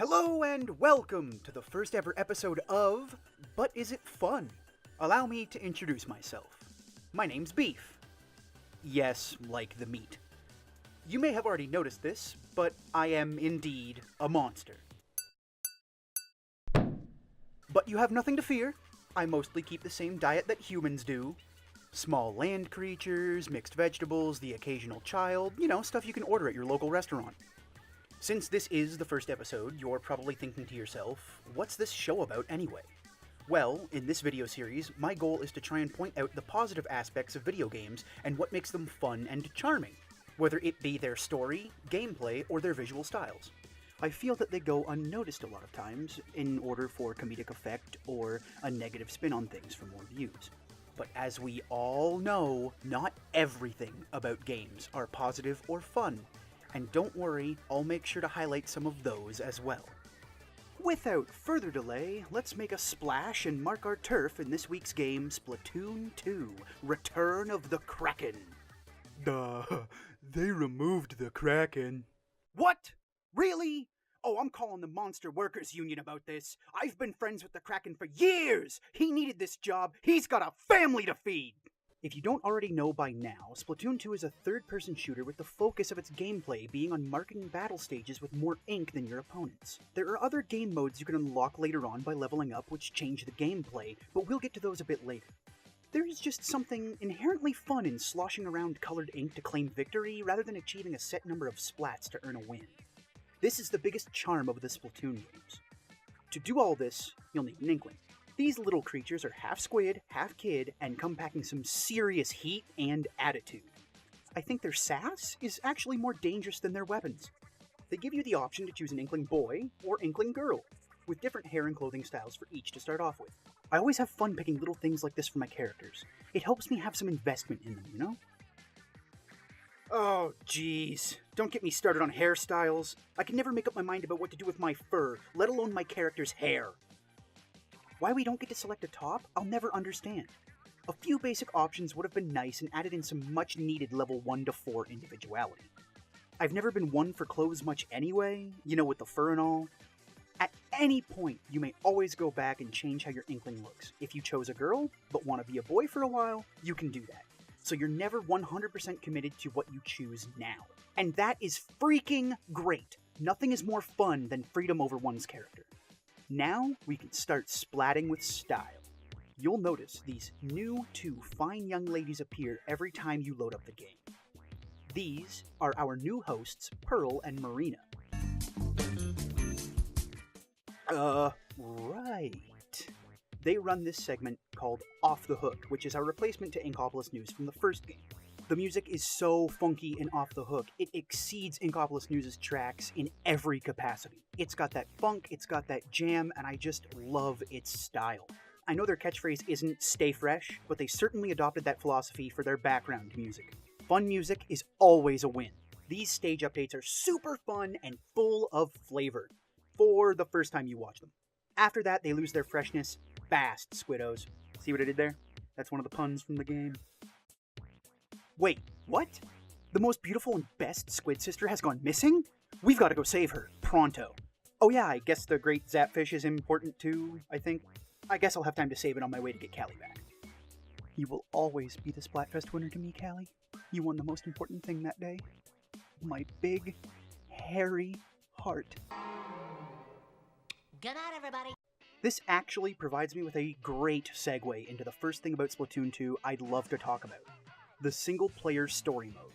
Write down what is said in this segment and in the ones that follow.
Hello and welcome to the first ever episode of But Is It Fun? Allow me to introduce myself. My name's Beef. Yes, like the meat. You may have already noticed this, but I am indeed a monster. But you have nothing to fear. I mostly keep the same diet that humans do. Small land creatures, mixed vegetables, the occasional child, stuff you can order at your local restaurant. Since this is the first episode, you're probably thinking to yourself, what's this show about anyway? Well, in this video series, my goal is to try and point out the positive aspects of video games and what makes them fun and charming, whether it be their story, gameplay, or their visual styles. I feel that they go unnoticed a lot of times in order for comedic effect or a negative spin on things for more views. But as we all know, not everything about games are positive or fun. And don't worry, I'll make sure to highlight some of those as well. Without further delay, let's make a splash and mark our turf in this week's game, Splatoon 2, Return of the Kraken. They removed the Kraken. What? Really? Oh, I'm calling the Monster Workers Union about this. I've been friends with the Kraken for years! He needed this job, he's got a family to feed! If you don't already know by now, Splatoon 2 is a third-person shooter with the focus of its gameplay being on marking battle stages with more ink than your opponents. There are other game modes you can unlock later on by leveling up which change the gameplay, but we'll get to those a bit later. There is just something inherently fun in sloshing around colored ink to claim victory rather than achieving a set number of splats to earn a win. This is the biggest charm of the Splatoon games. To do all this, you'll need an Inkling. These little creatures are half squid, half kid, and come packing some serious heat and attitude. I think their sass is actually more dangerous than their weapons. They give you the option to choose an Inkling boy or Inkling girl, with different hair and clothing styles for each to start off with. I always have fun picking little things like this for my characters. It helps me have some investment in them, you know? Oh, jeez. Don't get me started on hairstyles. I can never make up my mind about what to do with my fur, let alone my character's hair. Why we don't get to select a top, I'll never understand. A few basic options would have been nice and added in some much needed level 1 to 4 individuality. I've never been one for clothes much anyway, with the fur and all. At any point, you may always go back and change how your Inkling looks. If you chose a girl, but want to be a boy for a while, you can do that. So you're never 100% committed to what you choose now. And that is freaking great! Nothing is more fun than freedom over one's character. Now, we can start splatting with style. You'll notice these new two fine young ladies appear every time you load up the game. These are our new hosts, Pearl and Marina. Right. They run this segment called Off the Hook, which is our replacement to Inkopolis News from the first game. The music is so funky and off the hook, it exceeds Inkopolis News' tracks in every capacity. It's got that funk, it's got that jam, and I just love its style. I know their catchphrase isn't stay fresh, but they certainly adopted that philosophy for their background music. Fun music is always a win. These stage updates are super fun and full of flavor, for the first time you watch them. After that, they lose their freshness fast, Squiddos. See what I did there? That's one of the puns from the game. Wait, what? The most beautiful and best squid sister has gone missing? We've got to go save her, pronto. Oh yeah, I guess the great Zapfish is important too, I think. I guess I'll have time to save it on my way to get Callie back. You will always be the Splatfest winner to me, Callie. You won the most important thing that day. My big, hairy heart. Good night, everybody. This actually provides me with a great segue into the first thing about Splatoon 2 I'd love to talk about. The single-player story mode.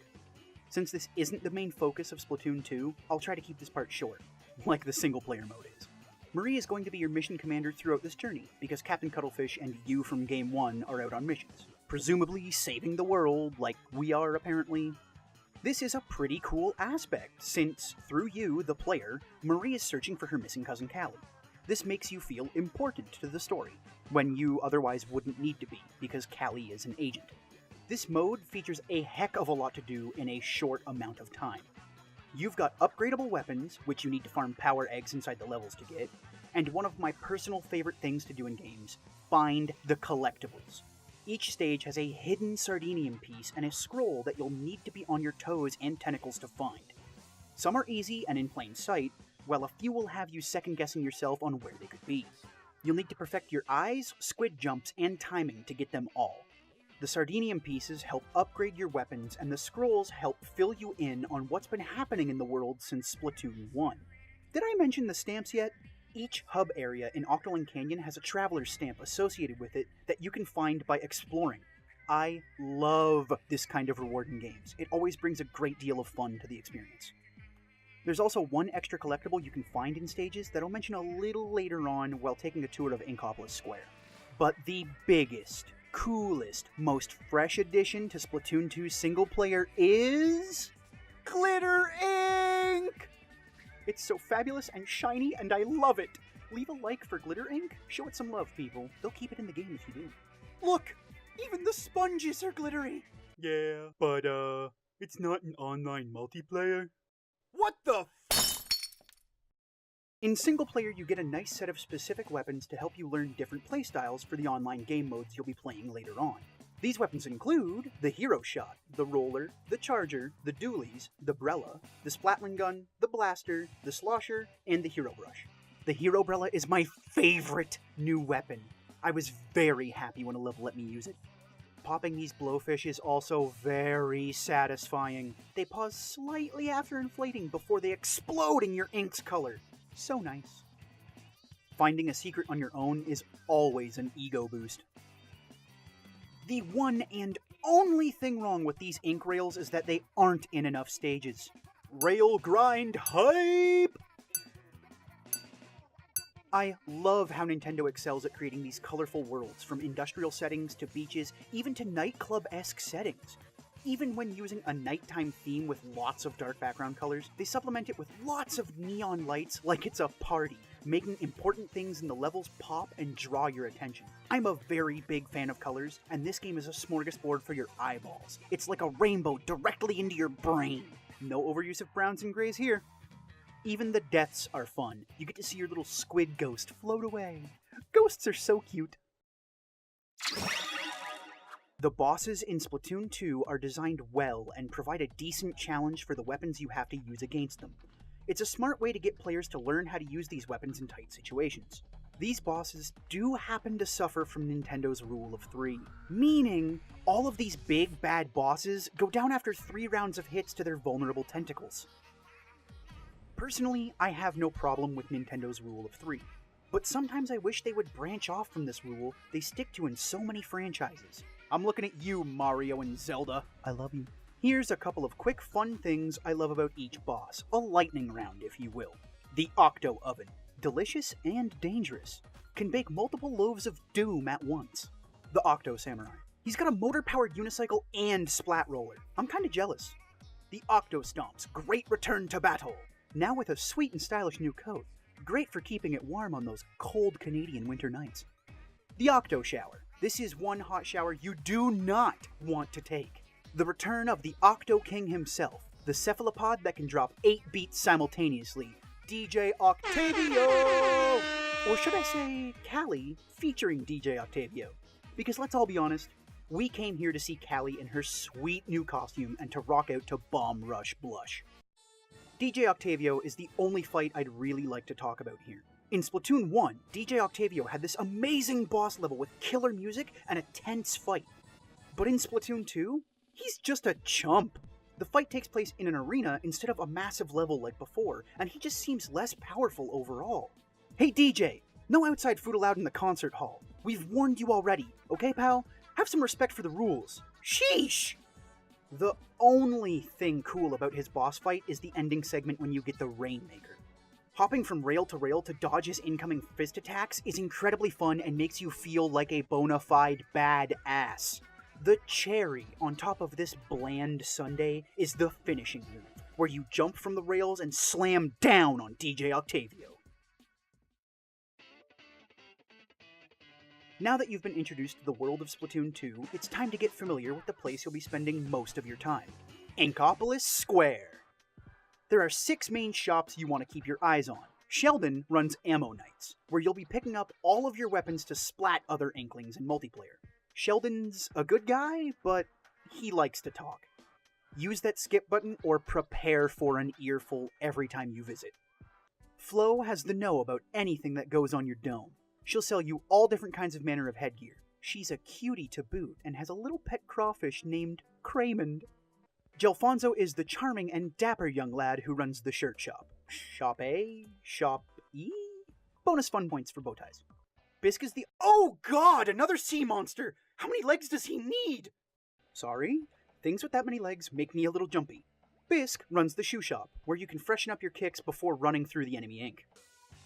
Since this isn't the main focus of Splatoon 2, I'll try to keep this part short, like the single-player mode is. Marie is going to be your mission commander throughout this journey, because Captain Cuttlefish and you from Game 1 are out on missions, presumably saving the world, like we are apparently. This is a pretty cool aspect, since, through you, the player, Marie is searching for her missing cousin Callie. This makes you feel important to the story, when you otherwise wouldn't need to be, because Callie is an agent. This mode features a heck of a lot to do in a short amount of time. You've got upgradable weapons, which you need to farm power eggs inside the levels to get, and one of my personal favorite things to do in games, find the collectibles. Each stage has a hidden sardinium piece and a scroll that you'll need to be on your toes and tentacles to find. Some are easy and in plain sight, while a few will have you second-guessing yourself on where they could be. You'll need to perfect your eyes, squid jumps, and timing to get them all. The Sardinium pieces help upgrade your weapons, and the scrolls help fill you in on what's been happening in the world since Splatoon 1. Did I mention the stamps yet? Each hub area in Octoling Canyon has a traveler's stamp associated with it that you can find by exploring. I love this kind of reward in games. It always brings a great deal of fun to the experience. There's also one extra collectible you can find in stages that I'll mention a little later on while taking a tour of Inkopolis Square. But the biggest, coolest, most fresh addition to Splatoon 2's single player is... Glitter Ink! It's so fabulous and shiny, and I love it! Leave a like for Glitter Ink. Show it some love, people. They'll keep it in the game if you do. Look! Even the sponges are glittery! Yeah, but it's not an online multiplayer. What the In single player, you get a nice set of specific weapons to help you learn different playstyles for the online game modes you'll be playing later on. These weapons include the Hero Shot, the Roller, the Charger, the Dualies, the Brella, the Splatling Gun, the Blaster, the Slosher, and the Hero Brush. The Hero Brella is my favorite new weapon. I was very happy when a level let me use it. Popping these blowfish is also very satisfying. They pause slightly after inflating before they explode in your ink's color. So nice. Finding a secret on your own is always an ego boost. The one and only thing wrong with these ink rails is that they aren't in enough stages. Rail grind hype! I love how Nintendo excels at creating these colorful worlds, from industrial settings to beaches, even to nightclub-esque settings. Even when using a nighttime theme with lots of dark background colors, they supplement it with lots of neon lights like it's a party, making important things in the levels pop and draw your attention. I'm a very big fan of colors, and this game is a smorgasbord for your eyeballs. It's like a rainbow directly into your brain. No overuse of browns and grays here. Even the deaths are fun. You get to see your little squid ghost float away. Ghosts are so cute. The bosses in Splatoon 2 are designed well and provide a decent challenge for the weapons you have to use against them. It's a smart way to get players to learn how to use these weapons in tight situations. These bosses do happen to suffer from Nintendo's Rule of 3, meaning all of these big bad bosses go down after 3 rounds of hits to their vulnerable tentacles. Personally, I have no problem with Nintendo's Rule of 3, but sometimes I wish they would branch off from this rule they stick to in so many franchises. I'm looking at you, Mario and Zelda. I love you. Here's a couple of quick fun things I love about each boss, a lightning round if you will. The Octo Oven, delicious and dangerous, can bake multiple loaves of doom at once. The Octo Samurai, he's got a motor-powered unicycle and splat roller. I'm kinda jealous. The Octo Stomps, great return to battle. Now with a sweet and stylish new coat, great for keeping it warm on those cold Canadian winter nights. The Octo Shower. This is one hot shower you do not want to take. The return of the Octo King himself, the cephalopod that can drop 8 beats simultaneously, DJ Octavio! Or should I say, Callie, featuring DJ Octavio. Because let's all be honest, we came here to see Callie in her sweet new costume and to rock out to Bomb Rush Blush. DJ Octavio is the only fight I'd really like to talk about here. In Splatoon 1, DJ Octavio had this amazing boss level with killer music and a tense fight. But in Splatoon 2, he's just a chump. The fight takes place in an arena instead of a massive level like before, and he just seems less powerful overall. Hey DJ, no outside food allowed in the concert hall. We've warned you already, okay pal? Have some respect for the rules. Sheesh! The only thing cool about his boss fight is the ending segment when you get the Rainmaker. Hopping from rail to dodge his incoming fist attacks is incredibly fun and makes you feel like a bona fide badass. The cherry on top of this bland sundae is the finishing move, where you jump from the rails and slam down on DJ Octavio. Now that you've been introduced to the world of Splatoon 2, it's time to get familiar with the place you'll be spending most of your time. Inkopolis Square. There are 6 main shops you want to keep your eyes on. Sheldon runs Ammo Nights, where you'll be picking up all of your weapons to splat other Inklings in multiplayer. Sheldon's a good guy, but he likes to talk. Use that skip button or prepare for an earful every time you visit. Flo has the know about anything that goes on your dome. She'll sell you all different kinds of manner of headgear. She's a cutie to boot and has a little pet crawfish named Craymond. Gelfonso is the charming and dapper young lad who runs the shirt shop. Shop A? Shop E? Bonus fun points for bow ties. Bisk is the— Oh god, another sea monster! How many legs does he need? Sorry? Things with that many legs make me a little jumpy. Bisk runs the shoe shop, where you can freshen up your kicks before running through the enemy ink.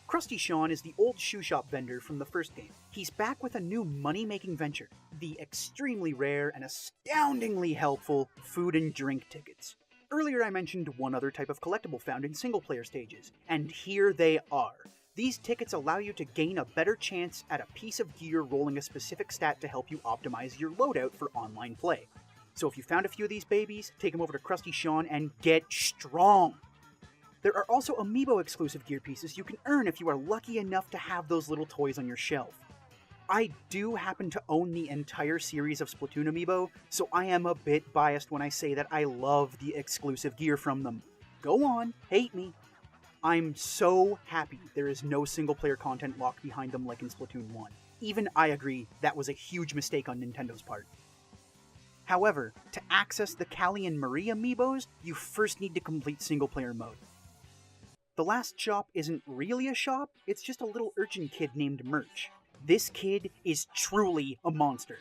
Krusty Sean is the old shoe shop vendor from the first game. He's back with a new money-making venture, the extremely rare and astoundingly helpful food and drink tickets. Earlier I mentioned one other type of collectible found in single-player stages, and here they are. These tickets allow you to gain a better chance at a piece of gear rolling a specific stat to help you optimize your loadout for online play. So if you found a few of these babies, take them over to Krusty Sean and get strong! There are also amiibo exclusive gear pieces you can earn if you are lucky enough to have those little toys on your shelf. I do happen to own the entire series of Splatoon amiibo, so I am a bit biased when I say that I love the exclusive gear from them. Go on, hate me. I'm so happy there is no single player content locked behind them like in Splatoon 1. Even I agree that was a huge mistake on Nintendo's part. However, to access the Callie and Marie amiibos, you first need to complete single player mode. The last shop isn't really a shop, it's just a little urchin kid named Merch. This kid is truly a monster.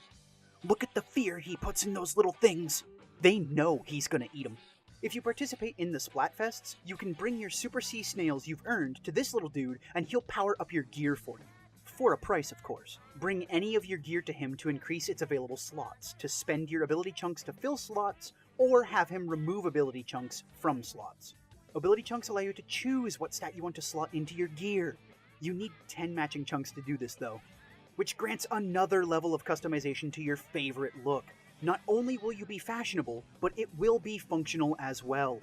Look at the fear he puts in those little things. They know he's gonna eat them. If you participate in the Splatfests, you can bring your Super Sea Snails you've earned to this little dude and he'll power up your gear for you. For a price, of course. Bring any of your gear to him to increase its available slots, to spend your ability chunks to fill slots, or have him remove ability chunks from slots. Ability chunks allow you to choose what stat you want to slot into your gear. You need 10 matching chunks to do this though, which grants another level of customization to your favorite look. Not only will you be fashionable, but it will be functional as well.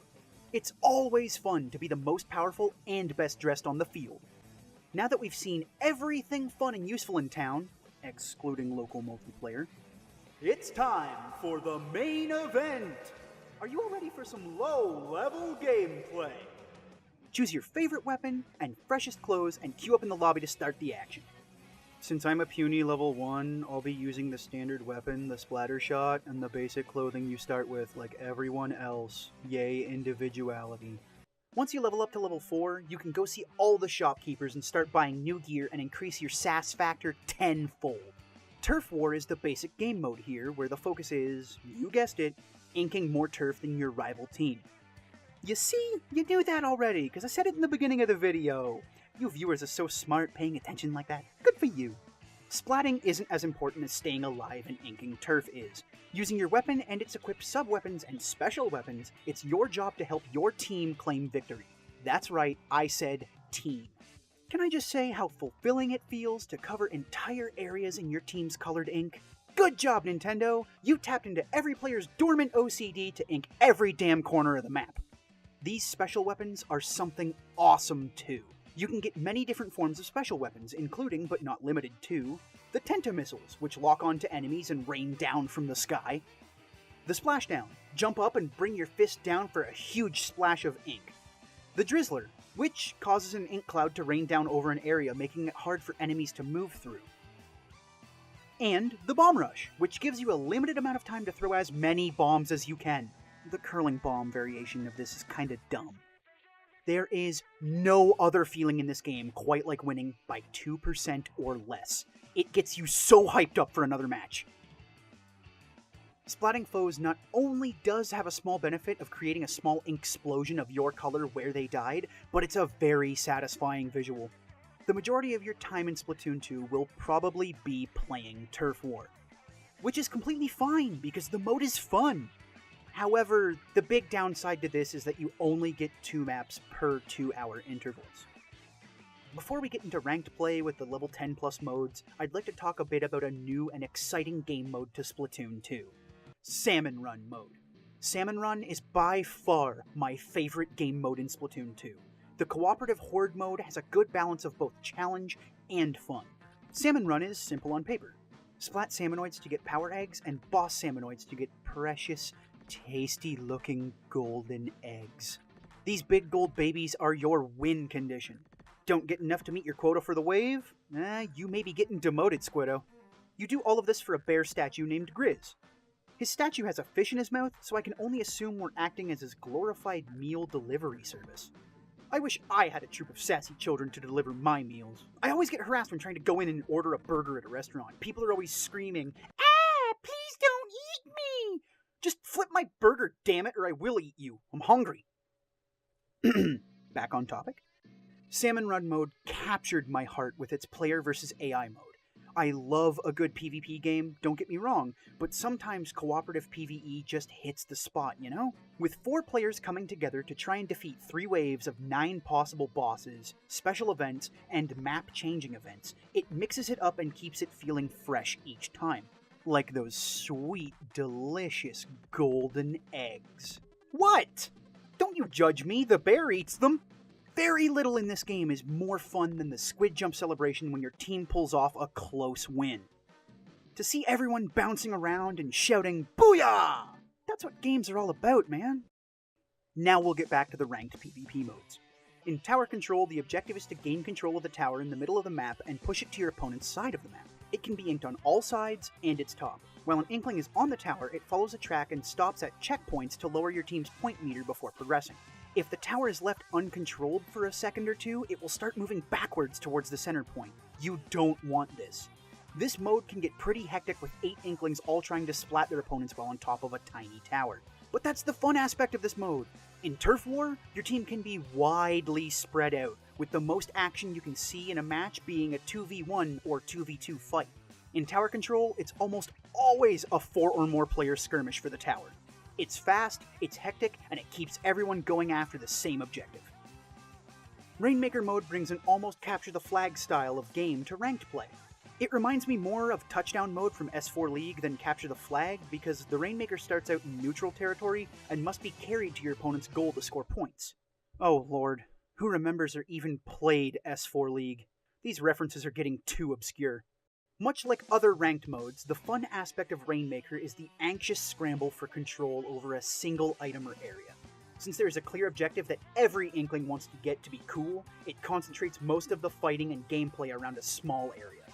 It's always fun to be the most powerful and best dressed on the field. Now that we've seen everything fun and useful in town, excluding local multiplayer, it's time for the main event! Are you all ready for some low-level gameplay? Choose your favorite weapon and freshest clothes and queue up in the lobby to start the action. Since I'm a puny level 1, I'll be using the standard weapon, the splatter shot, and the basic clothing you start with like everyone else. Yay, individuality. Once you level up to level 4, you can go see all the shopkeepers and start buying new gear and increase your sass factor tenfold. Turf War is the basic game mode here, where the focus is, you guessed it, inking more turf than your rival team. You see, you knew that already, because I said it in the beginning of the video. You viewers are so smart paying attention like that. Good for you. Splatting isn't as important as staying alive and inking turf is. Using your weapon and its equipped sub-weapons and special weapons, it's your job to help your team claim victory. That's right, I said team. Can I just say how fulfilling it feels to cover entire areas in your team's colored ink? Good job, Nintendo! You tapped into every player's dormant OCD to ink every damn corner of the map. These special weapons are something awesome too. You can get many different forms of special weapons, including, but not limited to, the Tenta missiles, which lock onto enemies and rain down from the sky. The Splashdown, jump up and bring your fist down for a huge splash of ink. The Drizzler, which causes an ink cloud to rain down over an area, making it hard for enemies to move through. And the Bomb Rush, which gives you a limited amount of time to throw as many bombs as you can. The curling bomb variation of this is kinda dumb. There is no other feeling in this game quite like winning by 2% or less. It gets you so hyped up for another match. Splatting foes not only does have a small benefit of creating a small ink explosion of your color where they died, but it's a very satisfying visual. The majority of your time in Splatoon 2 will probably be playing Turf War, which is completely fine because the mode is fun. However, the big downside to this is that you only get 2 maps per 2-hour intervals. Before we get into ranked play with the level 10 plus modes, I'd like to talk a bit about a new and exciting game mode to Splatoon 2. Salmon Run mode. Salmon Run is by far my favorite game mode in Splatoon 2. The cooperative horde mode has a good balance of both challenge and fun. Salmon Run is simple on paper. Splat salmonoids to get power eggs, and boss salmonoids to get precious, tasty-looking golden eggs. These big gold babies are your win condition. Don't get enough to meet your quota for the wave? You may be getting demoted, Squiddo. You do all of this for a bear statue named Grizz. His statue has a fish in his mouth, so I can only assume we're acting as his glorified meal delivery service. I wish I had a troop of sassy children to deliver my meals. I always get harassed when trying to go in and order a burger at a restaurant. People are always screaming, "Ah, please don't eat me!" Just flip my burger, damn it, or I will eat you. I'm hungry. Back on topic. Salmon Run mode captured my heart with its player versus AI mode. I love a good PvP game, don't get me wrong, but sometimes cooperative PvE just hits the spot, you know? With 4 players coming together to try and defeat 3 waves of 9 possible bosses, special events, and map-changing events, it mixes it up and keeps it feeling fresh each time. Like those sweet, delicious golden eggs. What? Don't you judge me, the bear eats them! Very little in this game is more fun than the squid jump celebration when your team pulls off a close win. To see everyone bouncing around and shouting, "Booyah!" That's what games are all about, man. Now we'll get back to the ranked PvP modes. In Tower Control, the objective is to gain control of the tower in the middle of the map and push it to your opponent's side of the map. It can be inked on all sides and its top. While an inkling is on the tower, it follows a track and stops at checkpoints to lower your team's point meter before progressing. If the tower is left uncontrolled for a second or two, it will start moving backwards towards the center point. You don't want this. This mode can get pretty hectic with 8 inklings all trying to splat their opponents while on top of a tiny tower. But that's the fun aspect of this mode. In Turf War, your team can be widely spread out, with the most action you can see in a match being a 2v1 or 2v2 fight. In Tower Control, it's almost always a 4 or more player skirmish for the tower. It's fast, it's hectic, and it keeps everyone going after the same objective. Rainmaker mode brings an almost capture the flag style of game to ranked play. It reminds me more of touchdown mode from S4 League than capture the flag because the Rainmaker starts out in neutral territory and must be carried to your opponent's goal to score points. Oh lord, who remembers or even played S4 League? These references are getting too obscure. Much like other ranked modes, the fun aspect of Rainmaker is the anxious scramble for control over a single item or area. Since there is a clear objective that every inkling wants to get to be cool, it concentrates most of the fighting and gameplay around a small area.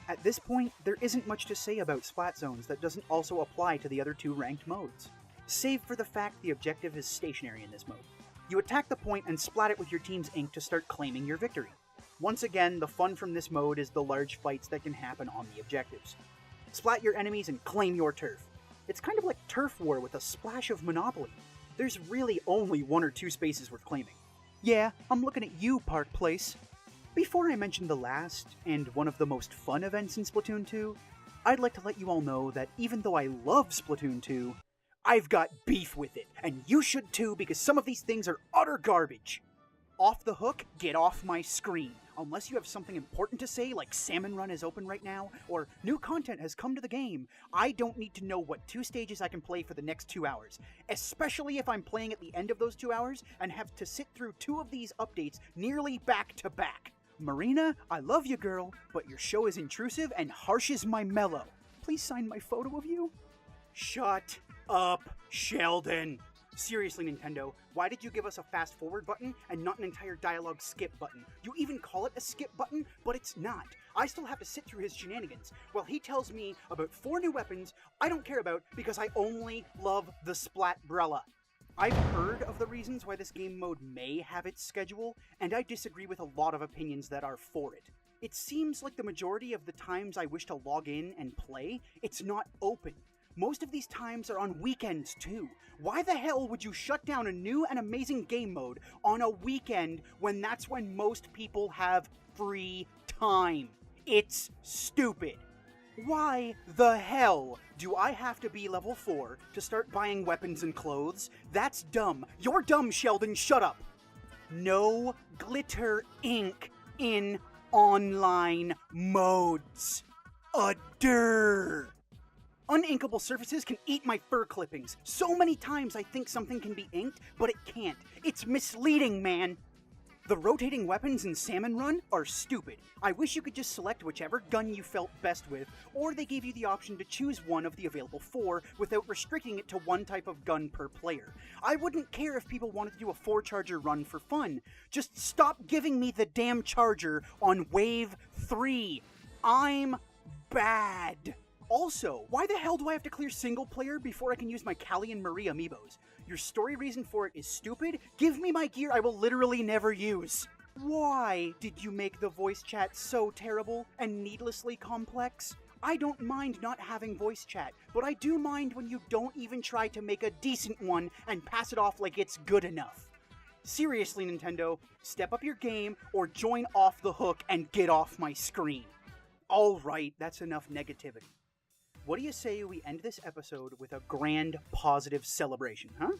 At this point, there isn't much to say about Splat Zones that doesn't also apply to the other 2 ranked modes. Save for the fact the objective is stationary in this mode. You attack the point and splat it with your team's ink to start claiming your victory. Once again, the fun from this mode is the large fights that can happen on the objectives. Splat your enemies and claim your turf. It's kind of like Turf War with a splash of Monopoly. There's really only 1 or 2 spaces worth claiming. Yeah, I'm looking at you, Park Place. Before I mention the last, and one of the most fun events in Splatoon 2, I'd like to let you all know that even though I love Splatoon 2, I've got beef with it, and you should too because some of these things are utter garbage. Off the hook, get off my screen. Unless you have something important to say, like Salmon Run is open right now, or new content has come to the game, I don't need to know what 2 stages I can play for the next 2 hours. Especially if I'm playing at the end of those 2 hours and have to sit through 2 of these updates nearly back to back. Marina, I love you, girl, but your show is intrusive and harsh as my mellow. Please sign my photo of you. Shut up, Sheldon. Seriously, Nintendo, why did you give us a fast forward button and not an entire dialogue skip button? You even call it a skip button, but it's not. I still have to sit through his shenanigans while he tells me about 4 new weapons I don't care about because I only love the Splatbrella. I've heard of the reasons why this game mode may have its schedule, and I disagree with a lot of opinions that are for it. It seems like the majority of the times I wish to log in and play, it's not open. Most of these times are on weekends too. Why the hell would you shut down a new and amazing game mode on a weekend when that's when most people have free time? It's stupid. Why the hell do I have to be level 4 to start buying weapons and clothes? That's dumb. You're dumb, Sheldon. Shut up. No glitter ink in online modes. Uninkable surfaces can eat my fur clippings. So many times I think something can be inked, but it can't. It's misleading, man. The rotating weapons in Salmon Run are stupid. I wish you could just select whichever gun you felt best with, or they gave you the option to choose one of the available 4 without restricting it to one type of gun per player. I wouldn't care if people wanted to do a 4-charger run for fun. Just stop giving me the damn charger on Wave 3. I'm bad. Also, why the hell do I have to clear single player before I can use my Callie and Marie amiibos? Your story reason for it is stupid? Give me my gear I will literally never use. Why did you make the voice chat so terrible and needlessly complex? I don't mind not having voice chat, but I do mind when you don't even try to make a decent one and pass it off like it's good enough. Seriously, Nintendo, step up your game or join Off the Hook and get off my screen. Alright, that's enough negativity. What do you say we end this episode with a grand positive celebration, huh?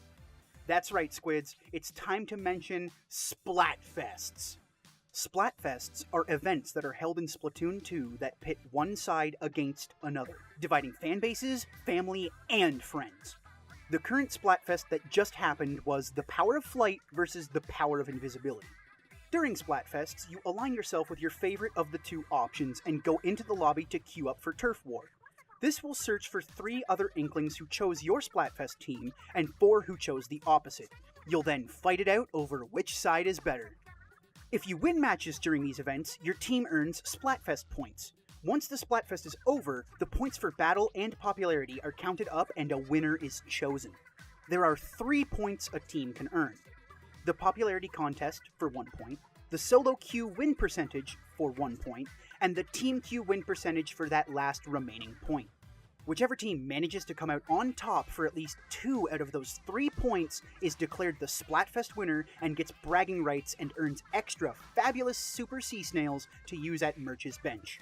That's right, Squids. It's time to mention Splatfests. Splatfests are events that are held in Splatoon 2 that pit one side against another, dividing fan bases, family, and friends. The current Splatfest that just happened was the Power of Flight versus the Power of Invisibility. During Splatfests, you align yourself with your favorite of the 2 options and go into the lobby to queue up for Turf War. This will search for 3 other Inklings who chose your Splatfest team, and 4 who chose the opposite. You'll then fight it out over which side is better. If you win matches during these events, your team earns Splatfest points. Once the Splatfest is over, the points for battle and popularity are counted up and a winner is chosen. There are 3 points a team can earn. The popularity contest for 1 point, the solo queue win percentage for 1 point, and the team queue win percentage for that last remaining point. Whichever team manages to come out on top for at least 2 out of those 3 points is declared the Splatfest winner and gets bragging rights and earns extra fabulous Super Sea Snails to use at Merch's bench.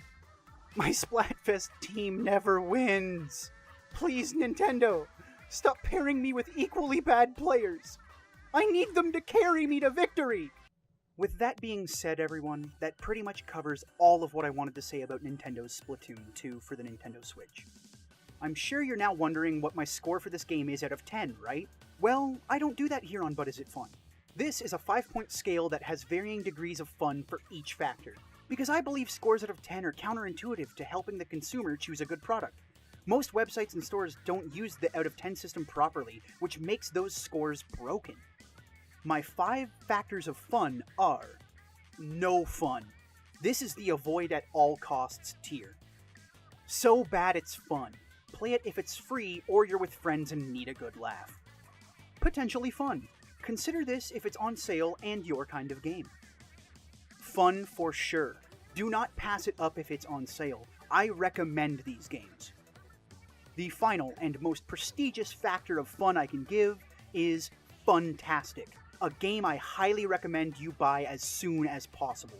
My Splatfest team never wins! Please, Nintendo, stop pairing me with equally bad players! I need them to carry me to victory! With that being said, everyone, that pretty much covers all of what I wanted to say about Nintendo's Splatoon 2 for the Nintendo Switch. I'm sure you're now wondering what my score for this game is out of 10, right? Well, I don't do that here on But Is It Fun? This is a 5-point scale that has varying degrees of fun for each factor, because I believe scores out of 10 are counterintuitive to helping the consumer choose a good product. Most websites and stores don't use the out of 10 system properly, which makes those scores broken. My 5 factors of fun are: no fun. This is the avoid at all costs tier. So bad it's fun. Play it if it's free or you're with friends and need a good laugh. Potentially fun. Consider this if it's on sale and your kind of game. Fun for sure. Do not pass it up if it's on sale. I recommend these games. The final and most prestigious factor of fun I can give is Funtastic, a game I highly recommend you buy as soon as possible.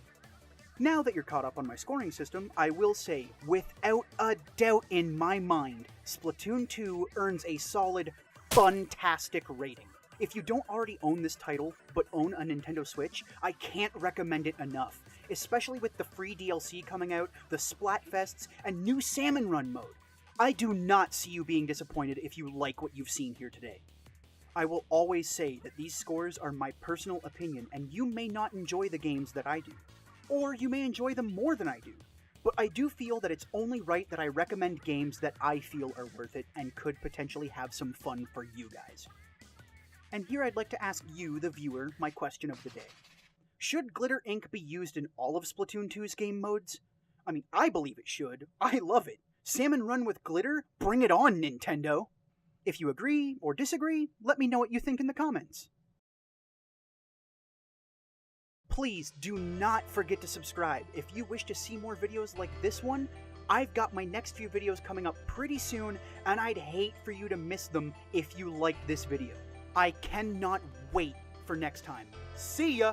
Now that you're caught up on my scoring system, I will say, without a doubt in my mind, Splatoon 2 earns a solid Funtastic rating. If you don't already own this title, but own a Nintendo Switch, I can't recommend it enough, especially with the free DLC coming out, the Splatfests, and new Salmon Run mode. I do not see you being disappointed if you like what you've seen here today. I will always say that these scores are my personal opinion, and you may not enjoy the games that I do. Or you may enjoy them more than I do. But I do feel that it's only right that I recommend games that I feel are worth it and could potentially have some fun for you guys. And here I'd like to ask you, the viewer, my question of the day. Should glitter ink be used in all of Splatoon 2's game modes? I mean, I believe it should. I love it. Salmon Run with glitter? Bring it on, Nintendo! If you agree or disagree, let me know what you think in the comments. Please do not forget to subscribe. If you wish to see more videos like this one, I've got my next few videos coming up pretty soon, and I'd hate for you to miss them if you like this video. I cannot wait for next time. See ya!